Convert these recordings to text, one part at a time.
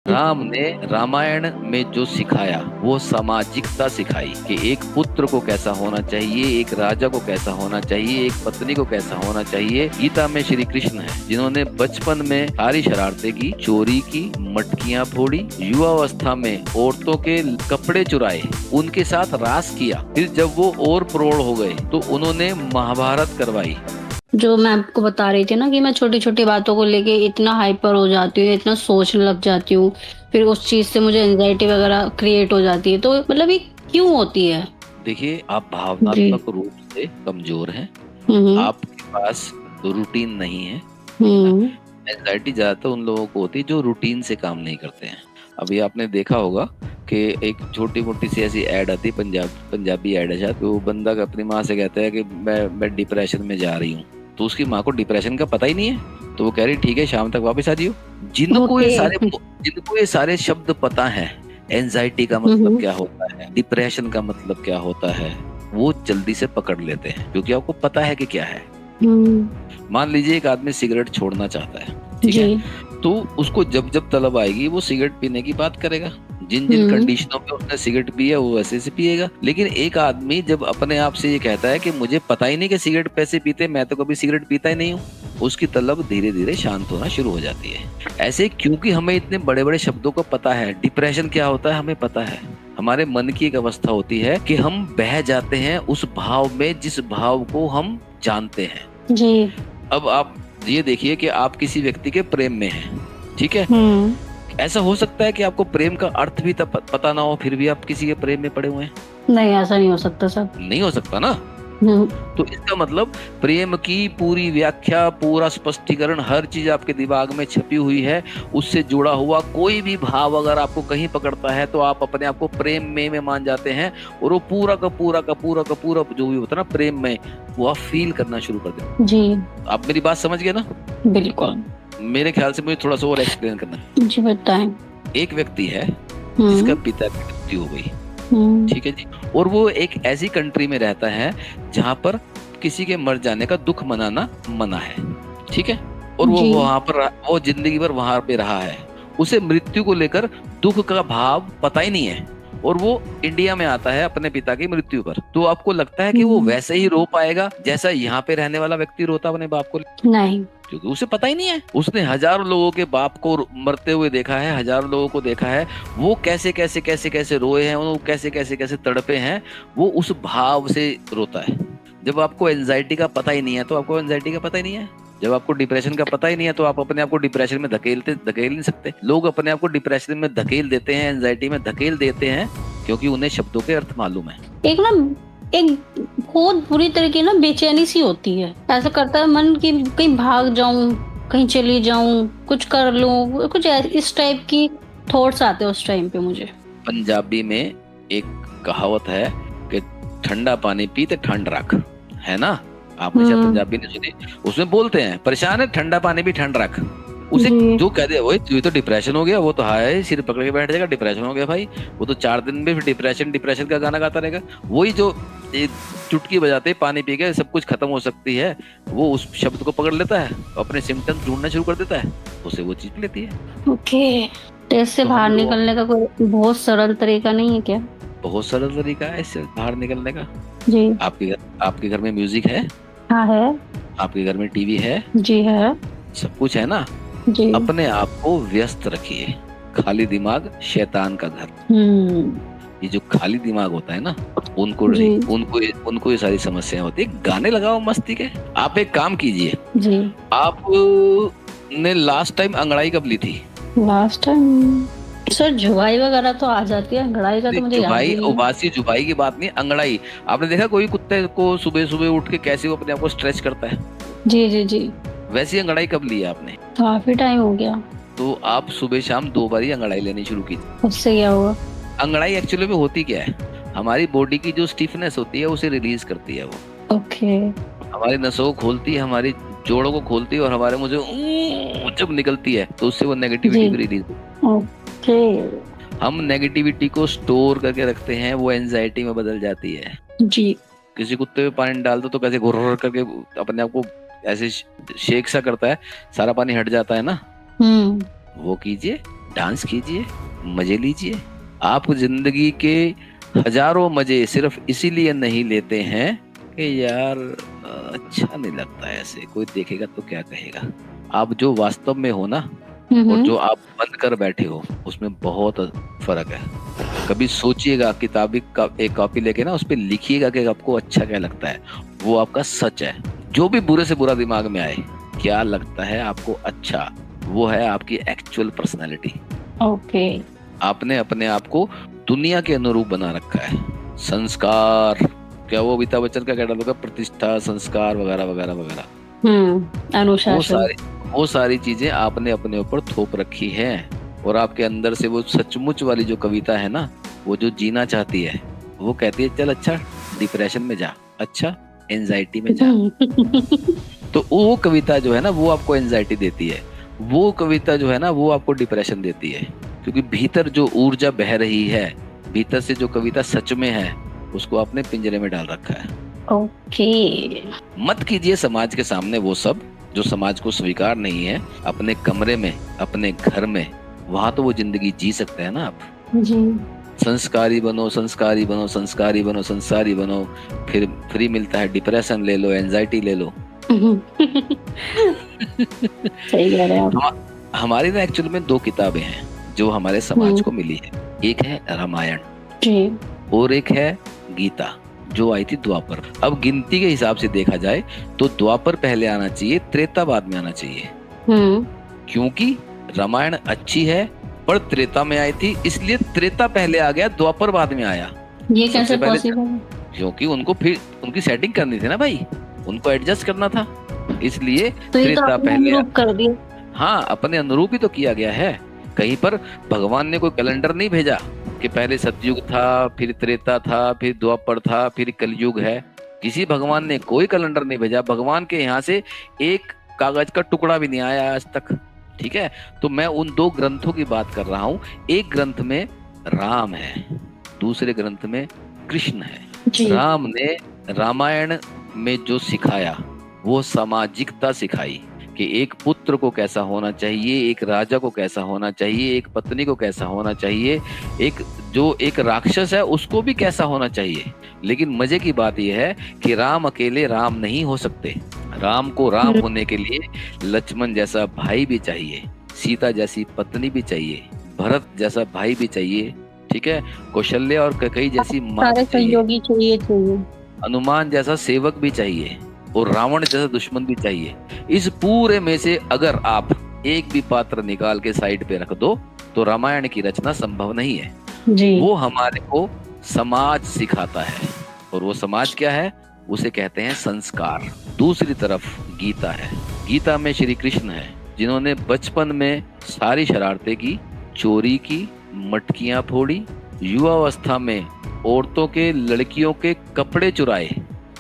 राम ने रामायण में जो सिखाया वो सामाजिकता सिखाई कि एक पुत्र को कैसा होना चाहिए, एक राजा को कैसा होना चाहिए, एक पत्नी को कैसा होना चाहिए। गीता में श्री कृष्ण है जिन्होंने बचपन में सारी शरारतें की, चोरी की, मटकियां फोड़ी, युवावस्था में औरतों के कपड़े चुराए, उनके साथ रास किया, फिर जब वो और प्रौढ़ हो गए तो उन्होंने महाभारत करवाई। जो मैं आपको बता रही थी ना कि मैं छोटी-छोटी बातों को लेके इतना हाइपर हो जाती हूँ, इतना सोचने लग जाती हूँ, फिर उस चीज़ से मुझे एंग्ज़ायटी वगैरह क्रिएट हो जाती है। तो मतलब ये क्यों होती है? देखिए, आप जी। भावनात्मक रूप से कमजोर हैं, हुँ, हुँ। आपके पास रूटीन नहीं है ना? हुँ। एंजाइटी ज्यादातर उन लोगों को होती है जो रूटीन से काम नहीं करते हैं। अभी आपने देखा होगा कि एक छोटी मोटी सी ऐसी ऐड आती है, पंजाबी ऐड है शायद, तो वो बंदा अपनी माँ से कहता है कि मैं डिप्रेशन में जा रही हूँ, तो उसकी माँ को डिप्रेशन का पता ही नहीं है, तो वो कह रही ठीक है शाम तक वापस आ जियो। ओके। जिनको ये सारे शब्द पता है, एंजाइटी का हुँ, मतलब हुँ। क्या होता है, डिप्रेशन का मतलब क्या होता है, वो जल्दी से पकड़ लेते हैं क्योंकि आपको पता है कि क्या है। हुँ। मान लीजिए एक आदमी सिगरेट छोड़ना चाहता है, ठीक जी। है, तो उसको जब जब तलब आएगी वो सिगरेट पीने की बात करेगा। जिन जिन हुँ। कंडीशनों में उसने सिगरेट पी है वो वैसे से पिएगा। लेकिन एक आदमी जब अपने आप से ये कहता है कि मुझे पता ही नहीं कि सिगरेट कैसे पीते, मैं तो कभी सिगरेट पीता ही नहीं हूँ, उसकी तलब धीरे धीरे शांत होना शुरू हो जाती है। ऐसे क्योंकि हमें इतने बड़े बड़े शब्दों को पता है, डिप्रेशन क्या होता है हमें पता है। हमारे मन की एक अवस्था होती है कि हम बह जाते हैं उस भाव में जिस भाव को हम जानते हैं। जी। अब आप ये देखिए कि आप किसी व्यक्ति के प्रेम में हैं, ठीक है, हुँ। ऐसा हो सकता है कि आपको प्रेम का अर्थ भी तब पता ना हो फिर भी आप किसी के प्रेम में पड़े हुए हैं। नहीं, ऐसा नहीं हो सकता सर। नहीं हो सकता ना। हुँ। तो इसका मतलब प्रेम की पूरी व्याख्या, पूरा स्पष्टीकरण, हर चीज आपके दिमाग में छपी हुई है। उससे जुड़ा हुआ कोई भी भाव अगर आपको कहीं पकड़ता है तो आप अपने आप को प्रेम में मान जाते हैं, और वो पूरा का पूरा जो भी होता है ना प्रेम में, वो आप फील करना शुरू कर देते जी। हैं। आप मेरी बात समझ गए ना? बिल्कुल। मेरे ख्याल से मुझे थोड़ा सा और एक्सप्लेन करना है। जी, बताएँ। एक व्यक्ति है जिसका हुँ। पिता की मृत्यु हो गई, हुँ। ठीक है जी, और वो एक ऐसी कंट्री में रहता है जहां पर किसी के मर जाने का दुख मनाना मना है, ठीक है, और वो जी। वहां पर वो जिंदगी भर वहां पे रहा है। उसे मृत्यु को लेकर दुख का भाव पता ही नहीं है, और वो इंडिया में आता है अपने पिता की मृत्यु पर, तो आपको लगता है कि वो हुँ। वैसे ही रो पाएगा जैसा यहाँ पे रहने वाला व्यक्ति रोता अपने बाप को? नहीं। क्योंकि उसे पता ही नहीं है। उसने हजारों लोगों के बाप को मरते हुए देखा है, हजारों लोगों को देखा है, वो कैसे कैसे कैसे कैसे रोए हैं, वो कैसे कैसे कैसे तड़पे हैं, वो उस भाव से रोता है। जब आपको एंजाइटी का पता ही नहीं है तो आपको एंजाइटी का पता ही नहीं है। जब आपको डिप्रेशन का पता ही नहीं है तो आप अपने आप को डिप्रेशन में धकेल नहीं सकते। लोग अपने आप को डिप्रेशन में धकेल देते हैं, एंजाइटी में धकेल देते हैं, क्योंकि उन्हें शब्दों के अर्थ मालूम है। एक ना एक बहुत बुरी तरह की ना बेचैनी सी होती है। ऐसा करता है मन कि कहीं भाग जाऊँ, कहीं चली जाऊँ, कुछ कर लूँ, कुछ इस टाइप की थॉट्स आते हैं उस टाइम पे मुझे। पंजाबी में एक कहावत है कि ठंडा पानी पी ते ठंड रख, है ना? आपने शायद हुँ। पंजाबी नहीं सुनी। उसमें बोलते हैं परेशान है ठंडा पानी भी ठंड रख। उसे जी। जो कह दे वही तुझे तो डिप्रेशन हो गया, वो तो हाय सिर पकड़ के बैठ जाएगा, डिप्रेशन हो गया भाई, वो तो 4 दिन में फिर डिप्रेशन डिप्रेशन का गाना गाता रहेगा। वही जो ये चुटकी बजाते पानी पी के सब कुछ खत्म हो सकती है, वो उस शब्द को पकड़ लेता है, अपने सिम्टम्स ढूंढना शुरू कर देता है, उसे वो चीज लेती है। ओके। तो इससे तो हम बाहर लोग निकलने का कोई बहुत सरल तरीका नहीं है क्या? बहुत सरल तरीका है इससे बाहर निकलने का। जी। आपके घर में म्यूजिक है, हाँ, है। आपके घर में टीवी है, जी, है। सब कुछ है ना? जी। अपने आप को व्यस्त रखिए। खाली दिमाग शैतान का घर। हुँ। ये जो खाली दिमाग होता है ना, उनको जी। उनको उनको ये सारी समस्याएं होती है। गाने लगाओ मस्ती के। आप एक काम कीजिए, जी। आप ने लास्ट टाइम अंगड़ाई कब ली थी? लास्ट टाइम सर जुबाई वगैरह तो आ जाती है, अंगड़ाई का तो नहीं, मुझे याद जुबाई ही नहीं है। उबासी जुबाई की बात नहीं, अंगड़ाई। आपने देखा कोई कुत्ते को सुबह सुबह उठ के कैसे वो अपने आप को स्ट्रेच करता है? जी, जी, जी। वैसी अंगड़ाई कब ली है आपने? काफ़ी टाइम हो गया। तो आप सुबह शाम 2 बार ही अंगड़ाई लेनी शुरू कीजिए। उससे क्या हुआ? अंगड़ाई एक्चुअली में होती क्या है, हमारी बॉडी की जो स्टिफनेस होती है उसे रिलीज करती है वो। ओके। हमारी नसों को खोलती है, हमारी जोड़ों को खोलती है, और हमारे मुंह से जब निकलती है तो उससे वो जी। नेगेटिविटी भी रिलीज। ओके। हम नेगेटिविटी को स्टोर करके रखते हैं, वो एंजाइटी में बदल जाती है। जी। किसी कुत्ते में पानी डाल दो तो कैसे घुर्र करके अपने आप को ऐसे शेक सा करता है, सारा पानी हट जाता है ना। हुँ। वो कीजिए, डांस कीजिए, मजे लीजिए। आप जिंदगी के हजारों मजे सिर्फ इसीलिए नहीं लेते हैं कि यार अच्छा नहीं लगता है, ऐसे कोई देखेगा तो क्या कहेगा। आप जो वास्तव में हो ना, और जो आप बंद कर बैठे हो, उसमें बहुत फर्क है। कभी सोचिएगा, किताबी का एक कॉपी लेके ना उस पर लिखिएगा कि आपको अच्छा क्या लगता है, वो आपका सच है। जो भी बुरे से बुरा दिमाग में आए, क्या लगता है आपको अच्छा, वो है आपकी एक्चुअल पर्सनैलिटी। ओके। आपने अपने आप को दुनिया के अनुरूप बना रखा है। संस्कार, क्या वो अमिताभ बच्चन का क्या डायलॉग है, प्रतिष्ठा, संस्कार वगैरह वगैरह वगैरह, वो अनुशासन। सारी वो सारी चीजें आपने अपने ऊपर थोप रखी है। और आपके अंदर से वो सचमुच वाली जो कविता है ना, वो जो जीना चाहती है, वो कहती है चल अच्छा डिप्रेशन में जा, अच्छा एंजाइटी में जा। तो वो कविता जो है ना, वो आपको एंजाइटी देती है। वो कविता जो है ना, वो आपको डिप्रेशन देती है। क्योंकि भीतर जो ऊर्जा बह रही है, भीतर से जो कविता सच में है, उसको आपने पिंजरे में डाल रखा है। ओके। मत कीजिए समाज के सामने वो सब जो समाज को स्वीकार नहीं है। अपने कमरे में, अपने घर में, वहां तो वो जिंदगी जी सकते हैं ना आप। जी। संस्कारी बनो, संस्कारी बनो, संस्कारी बनो, संस्कारी बनो, फिर फ्री मिलता है, डिप्रेशन ले लो, एंजाइटी ले लो। सही कह रहे हैं आप। हमारी ना एक्चुअल में 2 किताबें हैं जो हमारे समाज को मिली है। एक है रामायण जी। और एक है गीता, जो आई थी द्वापर। अब गिनती के हिसाब से देखा जाए तो द्वापर पहले आना चाहिए, त्रेता बाद में आना चाहिए। क्योंकि रामायण अच्छी है पर त्रेता में आई थी, इसलिए त्रेता पहले आ गया, द्वापर बाद में आया। ये कैसे पॉसिबल है? क्योंकि उनको फिर उनकी सेटिंग करनी थी ना भाई, उनको एडजस्ट करना था, इसलिए तो त्रेता पहले कर दिया। हाँ, अपने अनुरूप ही तो किया गया है। कहीं पर भगवान ने कोई कैलेंडर नहीं भेजा कि पहले सतयुग था, फिर त्रेता था, फिर द्वापर था, फिर कलयुग है। किसी भगवान ने कोई कैलेंडर नहीं भेजा। भगवान के यहाँ से एक कागज का टुकड़ा भी नहीं आया आज तक। ठीक है, तो मैं उन 2 ग्रंथों की बात कर रहा हूँ। एक ग्रंथ में राम है, दूसरे ग्रंथ में कृष्ण है। राम ने रामायण में जो सिखाया, वो सामाजिकता सिखाई कि एक पुत्र को कैसा होना चाहिए, एक राजा को कैसा होना चाहिए, एक पत्नी को कैसा होना चाहिए, एक राक्षस है उसको भी कैसा होना चाहिए। लेकिन मजे की बात यह है कि राम अकेले राम नहीं हो सकते। राम को राम होने के लिए लक्ष्मण जैसा भाई भी चाहिए, सीता जैसी पत्नी भी चाहिए, भरत जैसा भाई भी चाहिए, ठीक है, कौशल्या और कैकेयी जैसी माँ चाहिए, हनुमान जैसा सेवक भी चाहिए, और रावण जैसा दुश्मन भी चाहिए। इस पूरे में से अगर आप एक भी पात्र निकाल के साइड पे रख दो तो रामायण की रचना संभव नहीं है जी। वो हमारे को समाज सिखाता है, और वो समाज क्या है, उसे कहते हैं संस्कार। दूसरी तरफ गीता है। गीता में श्री कृष्ण है, जिन्होंने बचपन में सारी शरारतें की, चोरी की, मटकियां फोड़ी, युवावस्था में औरतों के, लड़कियों के कपड़े चुराए,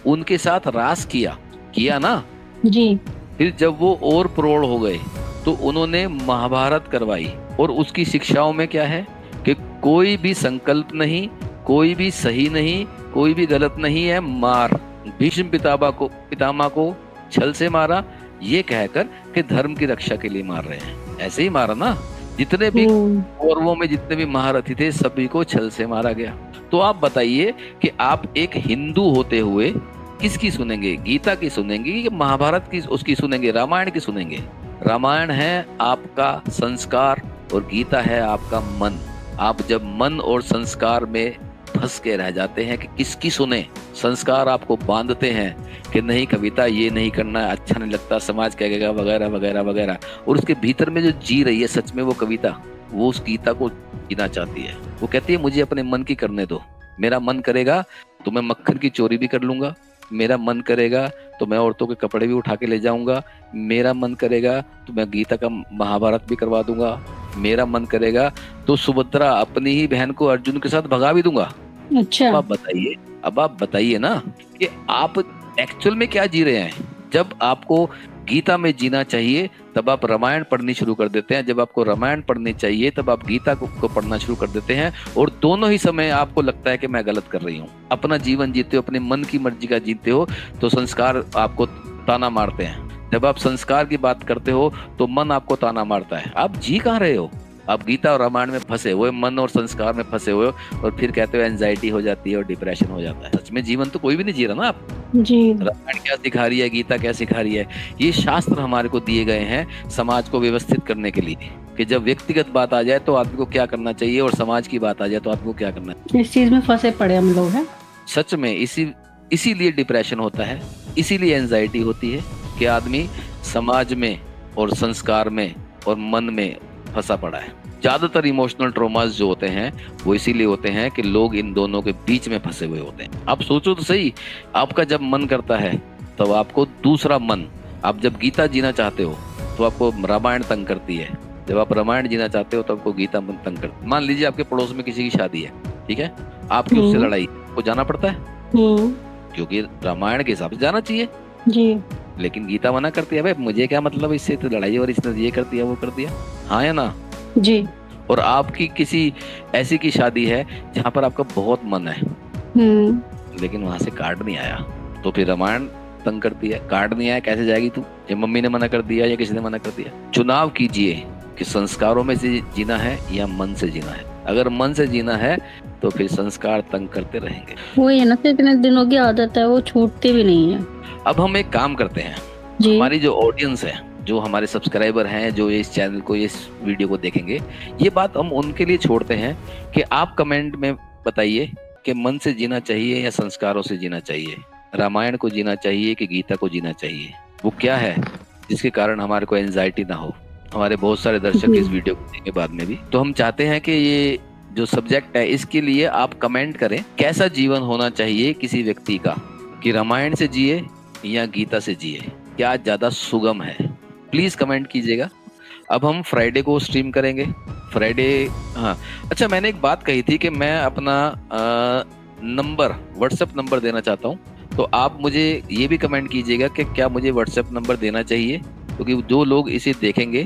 उनके साथ रास किया ना जी। फिर जब वो और प्रौढ़ हो गए तो उन्होंने महाभारत करवाई, और उसकी शिक्षाओं में क्या है कि कोई भी संकल्प नहीं, कोई भी सही नहीं, कोई भी गलत नहीं है, मार। भीष्म पितामह को छल से मारा, ये कहकर कि धर्म की रक्षा के लिए मार रहे हैं। ऐसे ही मारा ना, जितने भी कौरवों में जितने भी महारथी थे सभी को छल से मारा गया। तो आप बताइए कि आप एक हिंदू होते हुए किसकी सुनेंगे, गीता की सुनेंगे कि महाभारत की उसकी सुनेंगे, रामायण की सुनेंगे? रामायण है आपका संस्कार और गीता है आपका मन। आप जब मन और संस्कार में फंस के रह जाते हैं कि किसकी सुने, संस्कार आपको बांधते हैं कि नहीं कविता ये नहीं करना, अच्छा नहीं लगता, समाज क्या कहेगा, वगैरह वगैरह वगैरह, और उसके भीतर में जो जी रही है सच में वो कविता, वो उस गीता को जीना चाहती है। वो कहती है मुझे अपने मन की करने दो, मेरा मन करेगा तो मैं मक्खन की चोरी भी कर लूंगा, मेरा मन करेगा तो मैं औरतों के कपड़े भी उठा के ले जाऊंगा, मेरा मन करेगा तो मैं गीता का महाभारत भी करवा दूंगा, मेरा मन करेगा तो सुभद्रा अपनी ही बहन को अर्जुन के साथ भगा भी दूंगा। अच्छा, अब आप बताइए ना कि आप एक्चुअल में क्या जी रहे हैं। जब आपको गीता में जीना चाहिए तब आप रामायण पढ़नी शुरू कर देते हैं, जब आपको रामायण पढ़नी चाहिए तब आप गीता को पढ़ना शुरू कर देते हैं, और दोनों ही समय आपको लगता है कि मैं गलत कर रही हूँ। अपना जीवन जीते हो, अपने मन की मर्जी का जीते हो, तो संस्कार आपको ताना मारते हैं। जब आप संस्कार की बात करते हो तो मन आपको ताना मारता है। आप जी कहाँ रहे हो? आप गीता और रामायण में फंसे हुए, मन और संस्कार में फंसे हुए हो और फिर कहते हो एंजाइटी हो जाती है और डिप्रेशन हो जाता है। सच में जीवन तो कोई भी नहीं जी रहा ना। आप जी। रामायण क्या सिखा रही है, गीता क्या सिखा रही है? ये शास्त्र हमारे को दिए गए हैं समाज को व्यवस्थित करने के लिए, कि जब व्यक्तिगत बात आ जाए तो आदमी को क्या करना चाहिए और समाज की बात आ जाए तो आदमी को क्या करना चाहिए। इस चीज में फंसे पड़े हम लोग हैं। सच में इसीलिए डिप्रेशन होता है, इसीलिए एंजाइटी होती है कि आदमी समाज में और संस्कार में और मन में फंसा पड़ा है। ज्यादातर इमोशनल ट्रॉमास जो होते हैं वो इसीलिए होते हैं कि लोग इन दोनों के बीच में फंसे हुए होते हैं। आप सोचो तो सही, आपका जब मन करता है तब आपको दूसरा मन, आप जब गीता जीना चाहते हो तो आपको रामायण तंग करती है, जब आप रामायण जीना चाहते हो तो आपको गीता मन तंग करती है। मान लीजिए आपके पड़ोस में किसी की शादी है, ठीक है, आपकी उससे लड़ाई, को जाना पड़ता है क्योंकि रामायण के हिसाब से जाना चाहिए जी। लेकिन गीता मना करती है, भाई मुझे क्या मतलब इससे, तो लड़ाई और इसने ये कर दिया वो कर दिया, हाँ या ना? जी। और आपकी किसी ऐसी की शादी है जहाँ पर आपका बहुत मन है लेकिन वहां से कार्ड नहीं आया, तो फिर रामायण तंग करती है। कार्ड नहीं आया कैसे जाएगी तू? या मम्मी ने मना कर दिया या किसी ने मना कर दिया। चुनाव कीजिए कि संस्कारों में से जीना है या मन से जीना है। अगर मन से जीना है तो फिर संस्कार तंग करते रहेंगे। वही है ना, तो इतने दिनों की आदत है, वो छूटती भी नहीं है। अब हम एक काम करते हैं, हमारी जो ऑडियंस है, जो हमारे सब्सक्राइबर हैं, जो इस चैनल को, इस वीडियो को देखेंगे, ये बात हम उनके लिए छोड़ते हैं कि आप कमेंट में बताइए कि मन से जीना चाहिए या संस्कारों से जीना चाहिए, रामायण को जीना चाहिए कि गीता को जीना चाहिए। वो क्या है जिसके कारण हमारे को एंजाइटी ना हो। हमारे बहुत सारे दर्शक इस वीडियो को देखेंगे बाद में भी, तो हम चाहते हैं कि ये जो सब्जेक्ट है इसके लिए आप कमेंट करें, कैसा जीवन होना चाहिए किसी व्यक्ति का, कि रामायण से जिए या गीता से जिए, क्या ज्यादा सुगम है? प्लीज कमेंट कीजिएगा। अब हम फ्राइडे को स्ट्रीम करेंगे, फ्राइडे। हाँ, अच्छा, मैंने एक बात कही थी कि मैं अपना नंबर, व्हाट्सएप नंबर देना चाहता हूँ, तो आप मुझे ये भी कमेंट कीजिएगा कि क्या मुझे व्हाट्सएप नंबर देना चाहिए, क्योंकि जो लोग इसे देखेंगे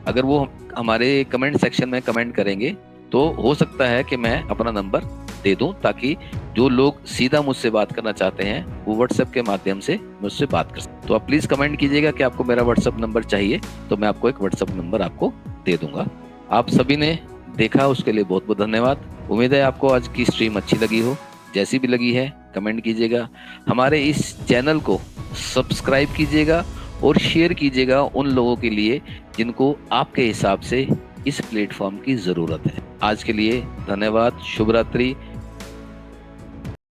अगर वो हमारे कमेंट सेक्शन में कमेंट करेंगे तो हो सकता है कि मैं अपना नंबर दे दूं, ताकि जो लोग सीधा मुझसे बात करना चाहते हैं वो व्हाट्सएप के माध्यम से मुझसे बात कर सकते। तो आप प्लीज कमेंट कीजिएगा कि आपको मेरा व्हाट्सएप नंबर चाहिए, तो मैं आपको एक व्हाट्सएप नंबर आपको दे दूंगा। आप सभी ने देखा उसके लिए बहुत बहुत धन्यवाद। उम्मीद है आपको आज की स्ट्रीम अच्छी लगी हो। जैसी भी लगी है कमेंट कीजिएगा, हमारे इस चैनल को सब्सक्राइब कीजिएगा और शेयर कीजिएगा उन लोगों के लिए जिनको आपके हिसाब से इस प्लेटफॉर्म की जरूरत है। आज के लिए धन्यवाद। शुभ रात्रि।